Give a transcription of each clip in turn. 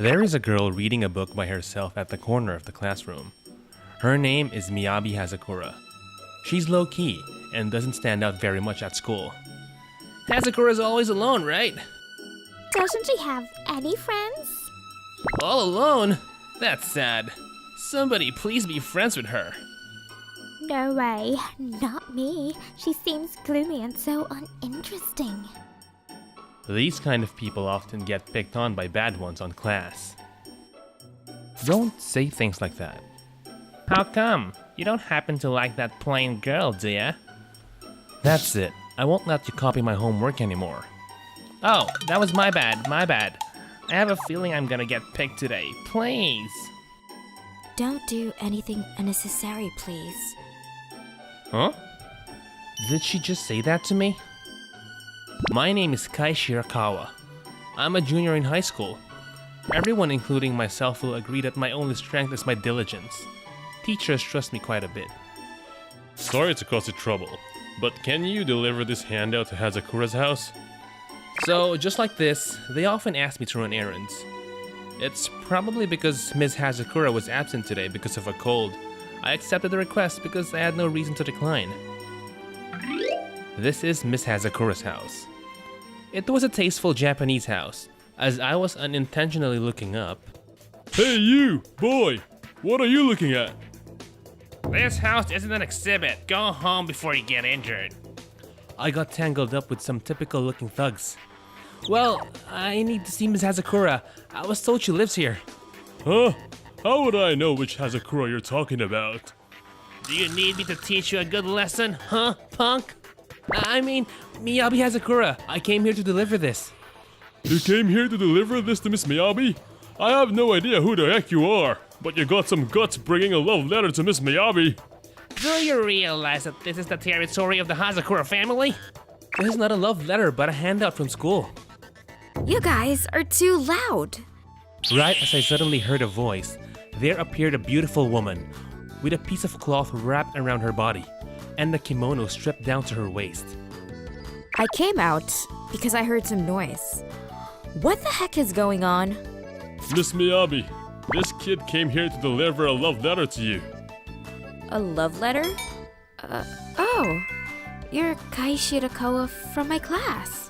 There is a girl reading a book by herself at the corner of the classroom. Her name is Miyabi Hazakura. She's low-key and doesn't stand out very much at school. Hazakura's always alone, right? Doesn't she have any friends? All alone? That's sad. Somebody please be friends with her. No way, not me. She seems gloomy and so uninteresting. These kind of people often get picked on by bad ones on class. Don't say things like that. How come? You don't happen to like that plain girl, do ya? That's it. I won't let you copy my homework anymore. Oh, that was my bad. I have a feeling I'm gonna get picked today. Please. Don't do anything unnecessary, please. Huh? Did she just say that to me? My name is Kai Shirakawa. I'm a junior in high school. Everyone, including myself, will agree that my only strength is my diligence. Teachers trust me quite a bit. Sorry to cause you trouble, but can you deliver this handout to Hazakura's house? So, just like this, they often ask me to run errands. It's probably because Ms. Hazakura was absent today because of a cold. I accepted the request because I had no reason to decline. This is Ms. Hazakura's house. It was a tasteful Japanese house, as I was unintentionally looking up. Hey you, boy! What are you looking at? This house isn't an exhibit. Go home before you get injured. I got tangled up with some typical looking thugs. Well, I need to see Ms. Hazakura. I was told she lives here. Huh? How would I know which Hazakura you're talking about? Do you need me to teach you a good lesson, huh, punk? I mean, Miyabi Hazakura. I came here to deliver this. You came here to deliver this to Miss Miyabi? I have no idea who the heck you are, but you got some guts bringing a love letter to Miss Miyabi. Do you realize that this is the territory of the Hazakura family? This is not a love letter, but a handout from school. You guys are too loud. Right as I suddenly heard a voice, there appeared a beautiful woman with a piece of cloth wrapped around her body and the kimono stripped down to her waist. I came out because I heard some noise. What the heck is going on? Miss Miyabi, this kid came here to deliver a love letter to you. A love letter? Oh, you're Kai Shirakawa from my class.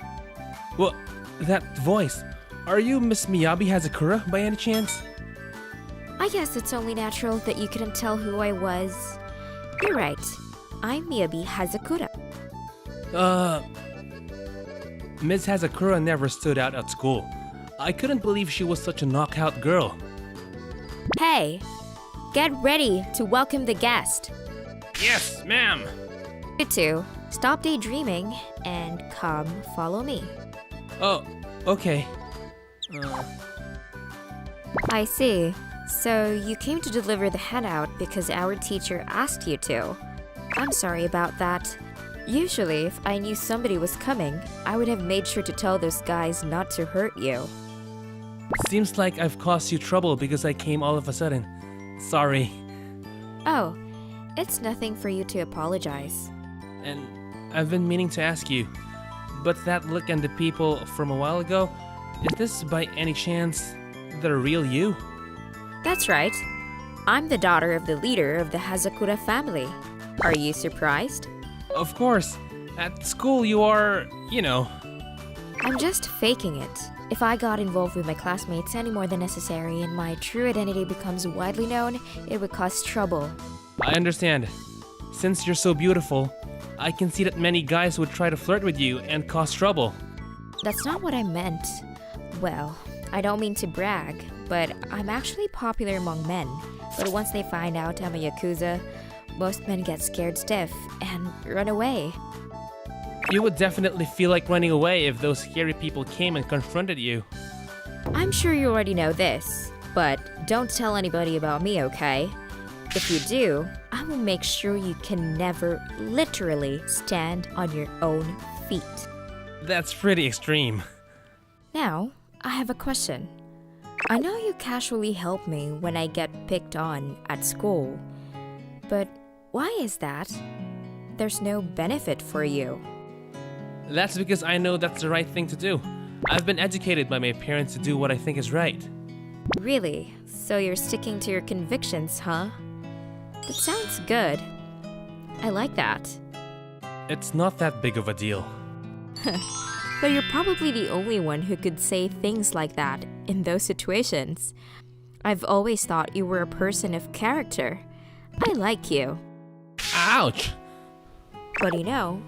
Well, that voice. Are you Miss Miyabi Hazakura by any chance? I guess it's only natural that you couldn't tell who I was. You're right. I'm Miyabi Hazakura. Ms. Hazakura never stood out at school. I couldn't believe she was such a knockout girl. Hey, get ready to welcome the guest. Yes, ma'am. You two, stop daydreaming and come follow me. Oh, okay. I see. So you came to deliver the handout because our teacher asked you to. I'm sorry about that. Usually, if I knew somebody was coming, I would have made sure to tell those guys not to hurt you. Seems like I've caused you trouble because I came all of a sudden. Sorry. Oh, it's nothing for you to apologize. And I've been meaning to ask you, but that look and the people from a while ago, is this by any chance the real you? That's right. I'm the daughter of the leader of the Hazakura family. Are you surprised? Of course. At school you are, you know. I'm just faking it. If I got involved with my classmates any more than necessary and my true identity becomes widely known, it would cause trouble. I understand. Since you're so beautiful, I can see that many guys would try to flirt with you and cause trouble. That's not what I meant. Well, I don't mean to brag, but I'm actually popular among men. But once they find out I'm a Yakuza, most men get scared stiff and run away. You would definitely feel like running away if those scary people came and confronted you. I'm sure you already know this, but don't tell anybody about me, okay? If you do, I will make sure you can never literally stand on your own feet. That's pretty extreme. Now, I have a question. I know you casually help me when I get picked on at school, but why is that? There's no benefit for you. That's because I know that's the right thing to do. I've been educated by my parents to do what I think is right. Really? So you're sticking to your convictions, huh? That sounds good. I like that. It's not that big of a deal. But you're probably the only one who could say things like that in those situations. I've always thought you were a person of character. I like you. Ouch! But you know,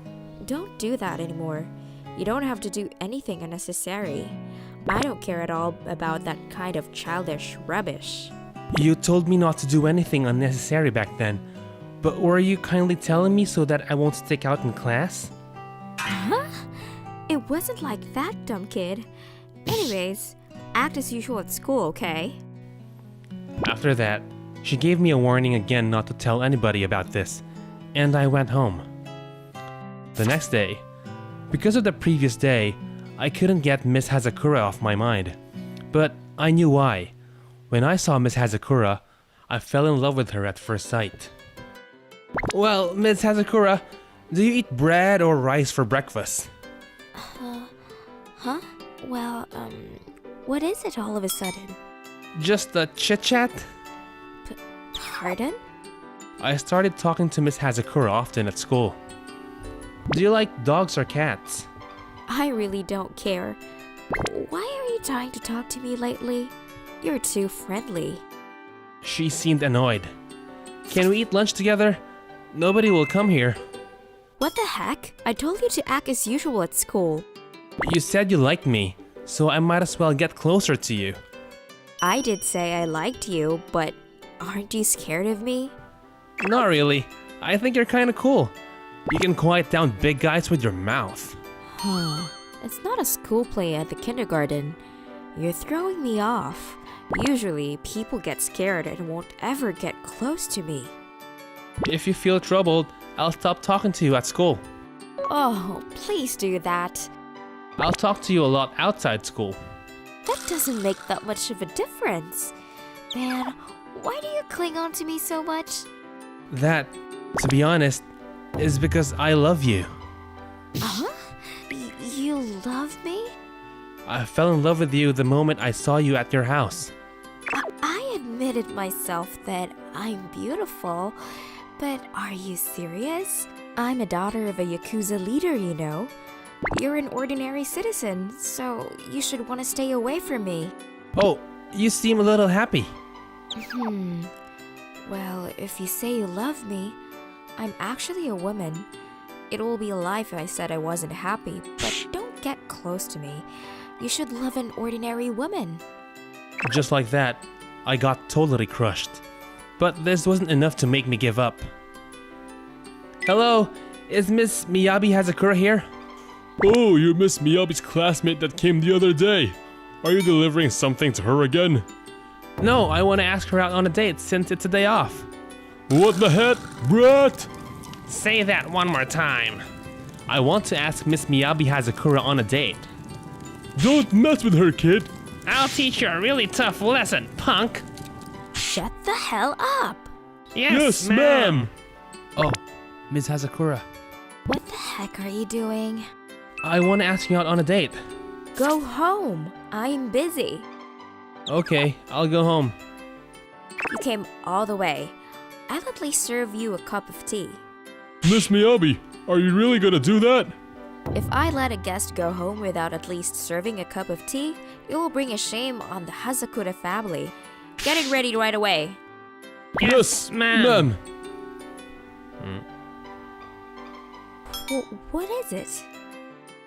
don't do that anymore. You don't have to do anything unnecessary. I don't care at all about that kind of childish rubbish. You told me not to do anything unnecessary back then. But were you kindly telling me so that I won't stick out in class? Huh? It wasn't like that, dumb kid. Anyways, act as usual at school, okay? After that, she gave me a warning again not to tell anybody about this, and I went home. The next day, because of the previous day, I couldn't get Miss Hazakura off my mind. But I knew why. When I saw Miss Hazakura, I fell in love with her at first sight. Well, Miss Hazakura, do you eat bread or rice for breakfast? Huh? Well, what is it all of a sudden? Just a chit-chat? Pardon? I started talking to Miss Hazakura often at school. Do you like dogs or cats? I really don't care. Why are you trying to talk to me lately? You're too friendly. She seemed annoyed. Can we eat lunch together? Nobody will come here. What the heck? I told you to act as usual at school. You said you liked me, so I might as well get closer to you. I did say I liked you, but aren't you scared of me? Not really. I think you're kinda cool. You can quiet down big guys with your mouth. It's not a school play at the kindergarten. You're throwing me off. Usually, people get scared and won't ever get close to me. If you feel troubled, I'll stop talking to you at school. Oh, please do that. I'll talk to you a lot outside school. That doesn't make that much of a difference. Man, why do you cling on to me so much? That, to be honest, is because I love you. Huh? You love me? I fell in love with you the moment I saw you at your house. I admitted myself that I'm beautiful, but are you serious? I'm a daughter of a Yakuza leader, you know. You're an ordinary citizen, so you should want to stay away from me. Oh, you seem a little happy. Well, if you say you love me, I'm actually a woman. It will be a lie if I said I wasn't happy, but don't get close to me. You should love an ordinary woman. Just like that, I got totally crushed. But this wasn't enough to make me give up. Hello, is Miss Miyabi Hazakura here? Oh, you're Miss Miyabi's classmate that came the other day. Are you delivering something to her again? No, I want to ask her out on a date since it's a day off. What the heck, brat? Say that one more time. I want to ask Miss Miyabi Hazakura on a date. Don't mess with her, kid. I'll teach you a really tough lesson, punk. Shut the hell up! Yes, ma'am. Oh, Miss Hazakura. What the heck are you doing? I want to ask you out on a date. Go home. I'm busy. Okay, I'll go home. You came all the way. I'll at least serve you a cup of tea. Miss Miyabi, are you really gonna do that? If I let a guest go home without at least serving a cup of tea, it will bring a shame on the Hazakura family. Get it ready right away. Yes, ma'am. What is it?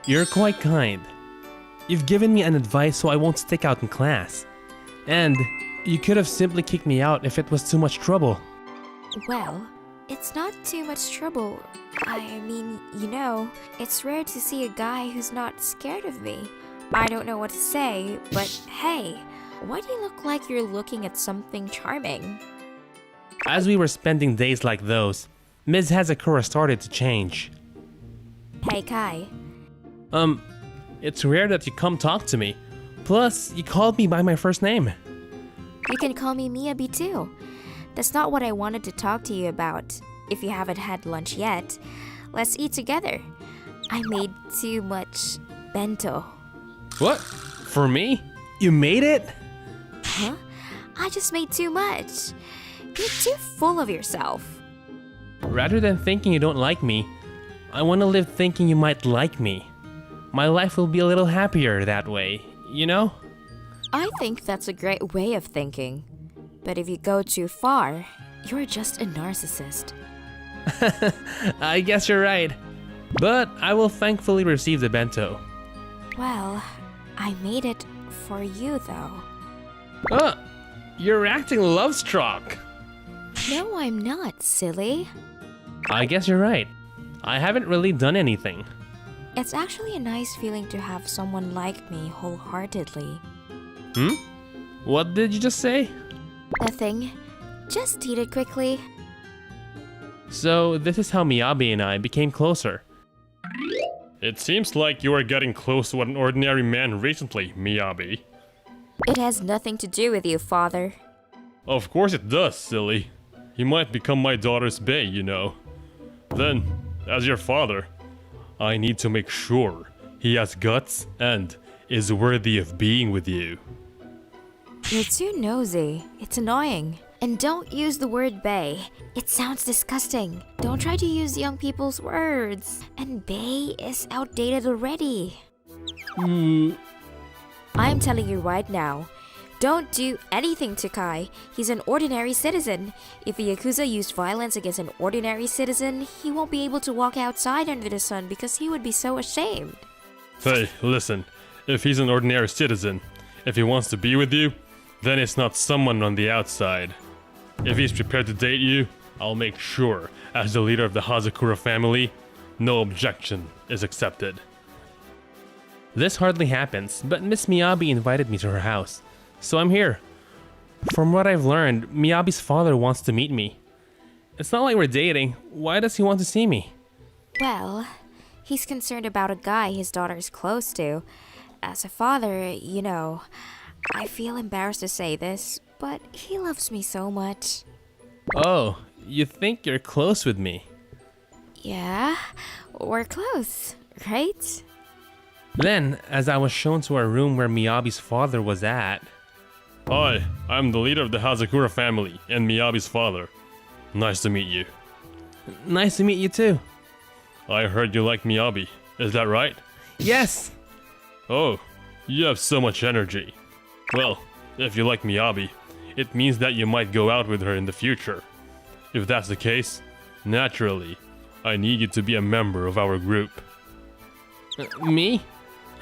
You're quite kind. You've given me an advice so I won't stick out in class. And you could have simply kicked me out if it was too much trouble. Well, it's not too much trouble. I mean, you know, it's rare to see a guy who's not scared of me. I don't know what to say, but hey, why do you look like you're looking at something charming? As we were spending days like those, Ms. Hazakura started to change. Hey, Kai. It's rare that you come talk to me. Plus, you called me by my first name. You can call me Miyabi too. That's not what I wanted to talk to you about. If you haven't had lunch yet, let's eat together. I made too much bento. What? For me? You made it? Huh? I just made too much. You're too full of yourself. Rather than thinking you don't like me, I want to live thinking you might like me. My life will be a little happier that way, you know? I think that's a great way of thinking. But if you go too far, you're just a narcissist. I guess you're right. But I will thankfully receive the bento. Well, I made it for you though. You're acting love-struck. No, I'm not, silly. I guess you're right. I haven't really done anything. It's actually a nice feeling to have someone like me wholeheartedly. What did you just say? Nothing. Just eat it quickly. So this is how Miyabi and I became closer. It seems like you are getting close to an ordinary man recently, Miyabi. It has nothing to do with you, father. Of course it does, silly. He might become my daughter's bae, you know. Then, as your father, I need to make sure he has guts and is worthy of being with you. You're too nosy. It's annoying. And don't use the word bae. It sounds disgusting. Don't try to use young people's words. And bae is outdated already. I'm telling you right now. Don't do anything to Kai. He's an ordinary citizen. If a Yakuza used violence against an ordinary citizen, he won't be able to walk outside under the sun because he would be so ashamed. Hey, listen. If he's an ordinary citizen, if he wants to be with you, then it's not someone on the outside. If he's prepared to date you, I'll make sure, as the leader of the Hazakura family, no objection is accepted. This hardly happens, but Miss Miyabi invited me to her house, so I'm here. From what I've learned, Miyabi's father wants to meet me. It's not like we're dating. Why does he want to see me? Well, he's concerned about a guy his daughter's close to. As a father, you know, I feel embarrassed to say this, but he loves me so much. Oh, you think you're close with me? Yeah, we're close, right? Then, as I was shown to our room where Miyabi's father was at... Hi, I'm the leader of the Hazakura family and Miyabi's father. Nice to meet you. Nice to meet you too. I heard you like Miyabi, is that right? Yes! Oh, you have so much energy. Well, if you like Miyabi, it means that you might go out with her in the future. If that's the case, naturally, I need you to be a member of our group. Me?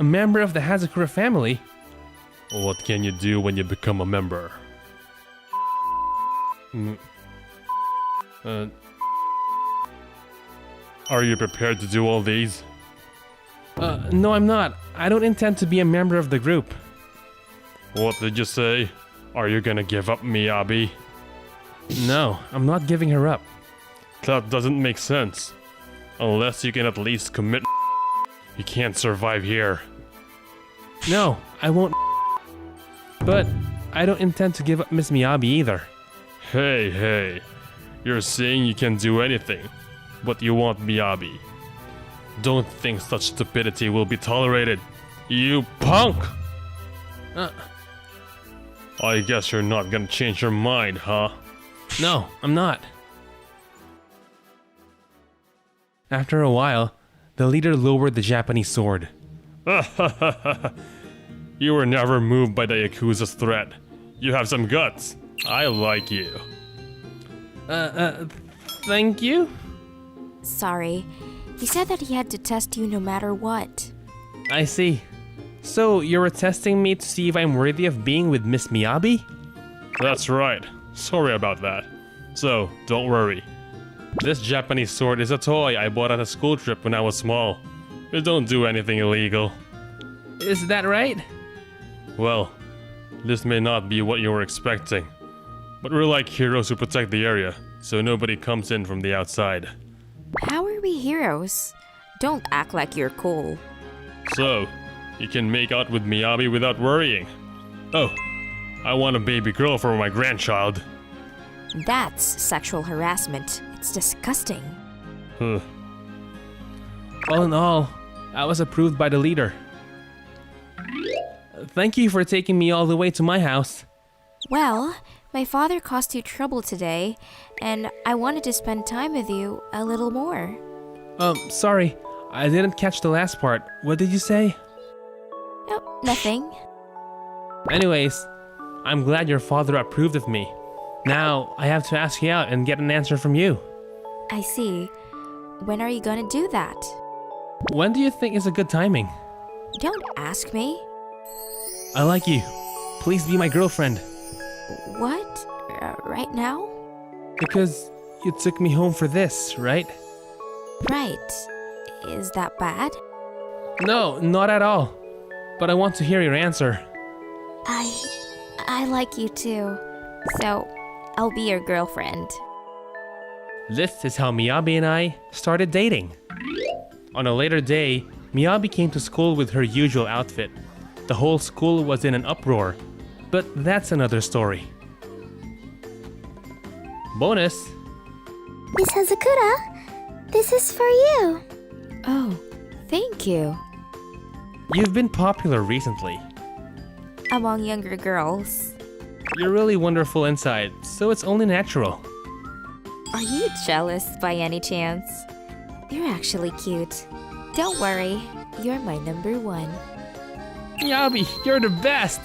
A member of the Hazakura family? What can you do when you become a member? Are you prepared to do all these? No, I'm not. I don't intend to be a member of the group. What did you say? Are you gonna give up Miyabi? No, I'm not giving her up. That doesn't make sense. Unless you can at least commit. You can't survive here. No, I won't. But I don't intend to give up Miss Miyabi either. Hey. You're saying you can do anything, but you want Miyabi. Don't think such stupidity will be tolerated. You punk! I guess you're not gonna change your mind, huh? No, I'm not. After a while, the leader lowered the Japanese sword. You were never moved by the Yakuza's threat. You have some guts. I like you. Thank you? Sorry. He said that he had to test you no matter what. I see. So, you're testing me to see if I'm worthy of being with Miss Miyabi? That's right. Sorry about that. So, don't worry. This Japanese sword is a toy I bought on a school trip when I was small. It don't do anything illegal. Is that right? Well, this may not be what you were expecting, but we're like heroes who protect the area, so nobody comes in from the outside. How are we heroes? Don't act like you're cool. So, you can make out with Miyabi without worrying. Oh, I want a baby girl for my grandchild. That's sexual harassment. It's disgusting. Huh. All in all, I was approved by the leader. Thank you for taking me all the way to my house. Well, my father caused you trouble today, and I wanted to spend time with you a little more. Sorry. I didn't catch the last part. What did you say? Oh, nothing. Anyways, I'm glad your father approved of me. Now, I have to ask you out and get an answer from you. I see. When are you gonna do that? When do you think is a good timing? Don't ask me. I like you. Please be my girlfriend. What? Right now? Because you took me home for this, right? Right. Is that bad? No, not at all. But I want to hear your answer. I like you too. So, I'll be your girlfriend. This is how Miyabi and I started dating. On a later day, Miyabi came to school with her usual outfit. The whole school was in an uproar. But that's another story. Bonus! Miss Hazakura, this is for you. Oh, thank you. You've been popular recently. Among younger girls. You're really wonderful inside, so it's only natural. Are you jealous by any chance? You're actually cute. Don't worry, you're my number one. Miyabi, you're the best!